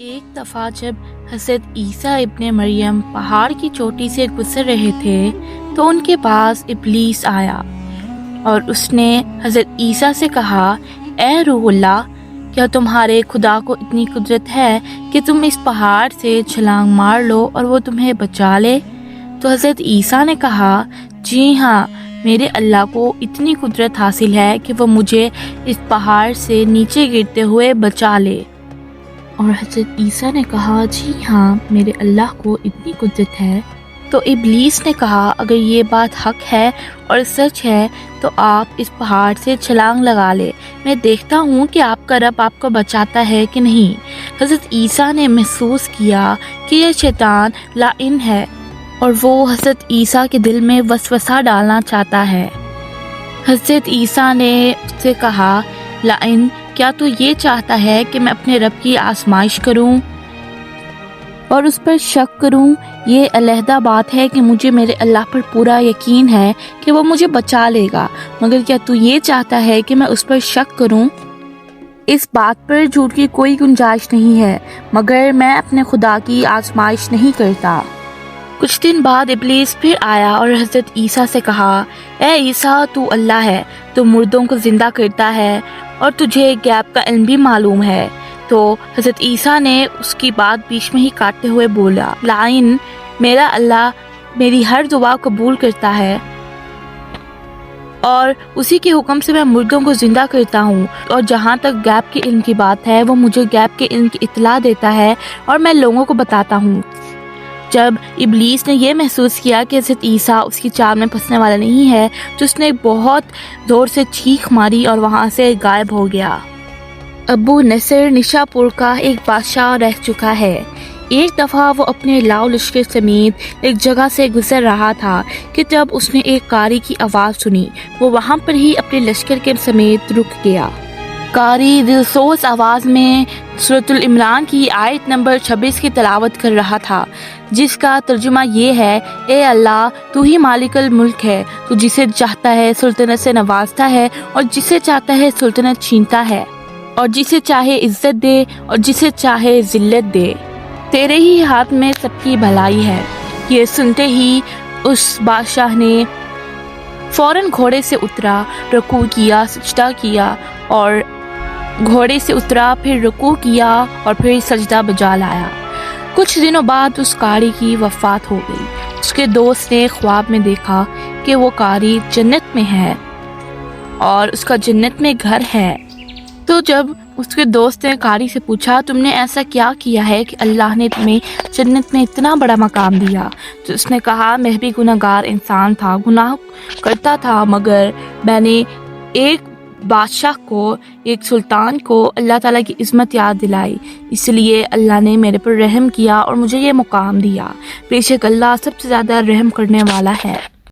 ایک دفعہ جب حضرت عیسیٰ ابن مریم پہاڑ کی چوٹی سے گزر رہے تھے تو ان کے پاس ابلیس آیا اور اس نے حضرت عیسیٰ سے کہا، اے روح اللہ، کیا تمہارے خدا کو اتنی قدرت ہے کہ تم اس پہاڑ سے چھلانگ مار لو اور وہ تمہیں بچا لے؟ تو حضرت عیسیٰ نے کہا، جی ہاں، میرے اللہ کو اتنی قدرت حاصل ہے کہ وہ مجھے اس پہاڑ سے نیچے گرتے ہوئے بچا لے۔ اور حضرت عیسیٰ نے کہا، جی ہاں، میرے اللہ کو اتنی قدرت ہے۔ تو ابلیس نے کہا، اگر یہ بات حق ہے اور سچ ہے تو آپ اس پہاڑ سے چھلانگ لگا لے، میں دیکھتا ہوں کہ آپ کا رب آپ کو بچاتا ہے کہ نہیں۔ حضرت عیسیٰ نے محسوس کیا کہ یہ شیطان لعین ہے اور وہ حضرت عیسیٰ کے دل میں وسوسہ ڈالنا چاہتا ہے۔ حضرت عیسیٰ نے اس سے کہا، لعین، کیا تو یہ چاہتا ہے کہ میں اپنے رب کی آزمائش کروں اور اس پر شک کروں؟ یہ علیحدہ بات ہے کہ مجھے میرے اللہ پر پورا یقین ہے کہ وہ مجھے بچا لے گا، مگر کیا تو یہ چاہتا ہے کہ میں اس پر شک کروں؟ اس بات پر جھوٹ کی کوئی گنجائش نہیں ہے، مگر میں اپنے خدا کی آزمائش نہیں کرتا۔ کچھ دن بعد ابلیس پھر آیا اور حضرت عیسیٰ سے کہا، اے عیسیٰ، تو اللہ ہے، تو مردوں کو زندہ کرتا ہے اور تجھے غیب کا علم بھی معلوم ہے۔ تو حضرت عیسیٰ نے اس کی بات بیچ میں ہی کاٹتے ہوئے بولا، لعین، میرا اللہ میری ہر دعا قبول کرتا ہے اور اسی کے حکم سے میں مردوں کو زندہ کرتا ہوں، اور جہاں تک غیب کے علم کی بات ہے وہ مجھے غیب کے علم کی اطلاع دیتا ہے اور میں لوگوں کو بتاتا ہوں۔ جب ابلیس نے یہ محسوس کیا کہ حضرت عیسیٰ اس کی چال میں پھنسنے والا نہیں ہے تو اس نے بہت زور سے چیخ ماری اور وہاں سے غائب ہو گیا۔ ابو نصر نشا پور کا ایک بادشاہ رہ چکا ہے۔ ایک دفعہ وہ اپنے لاؤ لشکر سمیت ایک جگہ سے گزر رہا تھا کہ جب اس نے ایک قاری کی آواز سنی، وہ وہاں پر ہی اپنے لشکر کے سمیت رک گیا۔ قاری دلسوز آواز میں سورۃ العمران کی آیت نمبر 26 کی تلاوت کر رہا تھا، جس کا ترجمہ یہ ہے، اے اللہ، تو ہی مالک الملک ہے، تو جسے چاہتا ہے سلطنت سے نوازتا ہے اور جسے چاہتا ہے سلطنت چھینتا ہے، اور جسے چاہے عزت دے اور جسے چاہے ذلت دے، تیرے ہی ہاتھ میں سب کی بھلائی ہے۔ یہ سنتے ہی اس بادشاہ نے فوراً گھوڑے سے اترا، رکوع کیا، سجدہ کیا، اور گھوڑے سے اترا، پھر رکوع کیا اور پھر سجدہ بجا لایا۔ کچھ دنوں بعد اس قاری کی وفات ہو گئی۔ اس کے دوست نے خواب میں دیکھا کہ وہ قاری جنت میں ہے اور اس کا جنت میں گھر ہے۔ تو جب اس کے دوست نے قاری سے پوچھا، تم نے ایسا کیا کیا ہے کہ اللہ نے تمہیں جنت میں اتنا بڑا مقام دیا؟ تو اس نے کہا، میں بھی گناہگار انسان تھا، گناہ کرتا تھا، مگر میں نے ایک بادشاہ کو، ایک سلطان کو اللہ تعالیٰ کی عظمت یاد دلائی، اس لیے اللہ نے میرے پر رحم کیا اور مجھے یہ مقام دیا۔ بے شک اللہ سب سے زیادہ رحم کرنے والا ہے۔